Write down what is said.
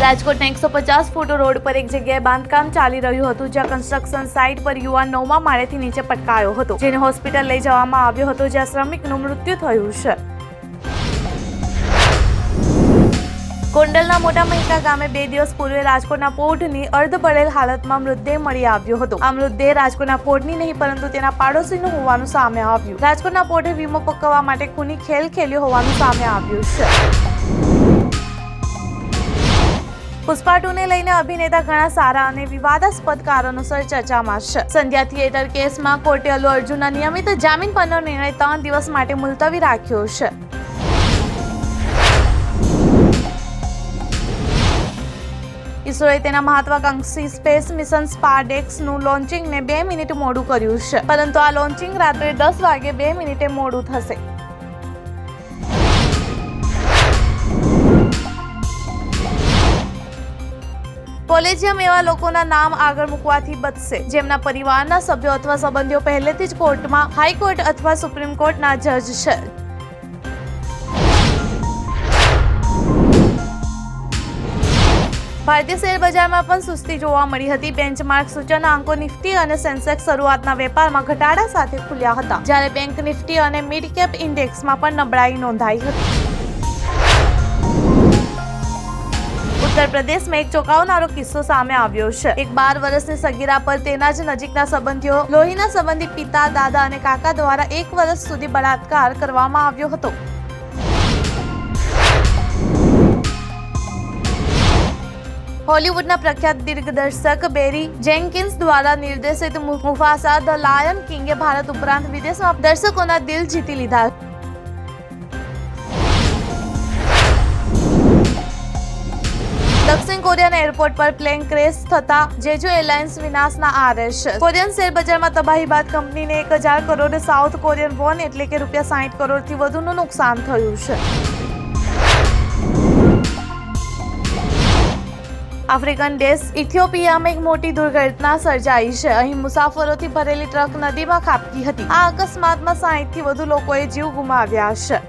રાજકોટના 150 foot road પર એક જગ્યાએ બાંધકામ ચાલી રહ્યું હતું, જ્યાં કન્સ્ટ્રક્શન સાઇટ પર યુવાન 9મા માળેથી નીચે પટકાયો હતો, જેને હોસ્પિટલ લઈ જવામાં આવ્યો હતો, જ્યાં શ્રમિકનું મૃત્યુ થયું છે. ગોંડલના મોટા મહિકા ગામે 2 દિવસ પૂર્વે રાજકોટના પોઢની અર્ધ બળેલ હાલતમાં મૃતદેહ મળી આવ્યો હતો. આ મૃતદેહ રાજકોટના પોઢની નહીં પરંતુ તેના પાડોશીનું હોવાનું સામે આવ્યું. રાજકોટના પોઢે વીમો પકવવા માટે ખૂની ખેલ ખેલ્યો હોવાનું સામે આવ્યું છે. પુષ્પા 2ને લઈને અભિનેતા ઘણા સારા અને વિવાદાસ્પદ કારણોસર ચર્ચામાં છે. સંધ્યા થિયેટર કેસમાં કોર્ટે અલ્લુ અર્જુનના નિયમિત જામીન પરનો નિર્ણય 3 દિવસ માટે મુલતવી રાખ્યો છે. ઇસરોએ તેના મહત્વાકાંક્ષી સ્પેસ મિશન સ્પાર્ડેક્સનું લોન્ચિંગને 2 મિનિટ મોડું કર્યું છે, પરંતુ આ લોન્ચિંગ રાત્રે 10 વાગે 2 મિનિટે મોડું થશે. કોલેજિયમ એવા લોકોના નામ આગળ મૂકવાથી બચશે, જેમના પરિવારના સભ્યો અથવા સંબંધીઓ પહેલેથી જ કોર્ટમાં, હાઈકોર્ટ અથવા સુપ્રીમ કોર્ટના જજ છે. ભારતીય શેર બજારમાં પણ સુસ્તી જોવા મળી હતી. બેન્ચમાર્ક સૂચકાંકો નિફ્ટી અને સેન્સેક્સ શરૂઆતના વેપારમાં ઘટાડા સાથે ખુલ્યા હતા, જ્યારે બેંક નિફ્ટી અને મિડ કેપ ઇન્ડેક્સમાં પણ નબળાઈ નોંધાઈ હતી. ઉત્તર પ્રદેશમાં એક ચોંકાવનારો કિસ્સો સામે આવ્યો છે. એક 12 વર્ષની સગીરા પર તેના જ નજીકના સંબંધીઓ, લોહીના સંબંધી પિતા, દાદા અને કાકા દ્વારા 1 વર્ષ સુધી બળાત્કાર કરવામાં આવ્યો હતો. હોલિવૂડના પ્રખ્યાત દિગ્દર્શક બેરી જેન્કિન્સ દ્વારા નિર્દેશિત મુફાસા ધ લાયન કિંગે ભારત ઉપરાંત વિદેશમાં દર્શકોના દિલ જીતી લીધા. દક્ષિણ કોરિયાના એરપોર્ટ પર પ્લેન ક્રેશ થતા જેજો એરલાઇન્સ વિનાશના આરે છે. કોરિયન શેર બજારમાં તબાહી બાદ કંપનીને 1000 કરોડ સાઉથ કોરિયન વોન એટલે કે ₹60 કરોડથી વધુનું નુકસાન થયું છે. આફ્રિકન દેશ ઇથિયોપિયામાં એક મોટી દુર્ઘટના સર્જાઈ છે. અહીં મુસાફરોથી ભરેલી ટ્રક નદીમાં ખાબકી હતી. આ અકસ્માતમાં 60થી વધુ લોકોએ જીવ ગુમાવ્યા છે.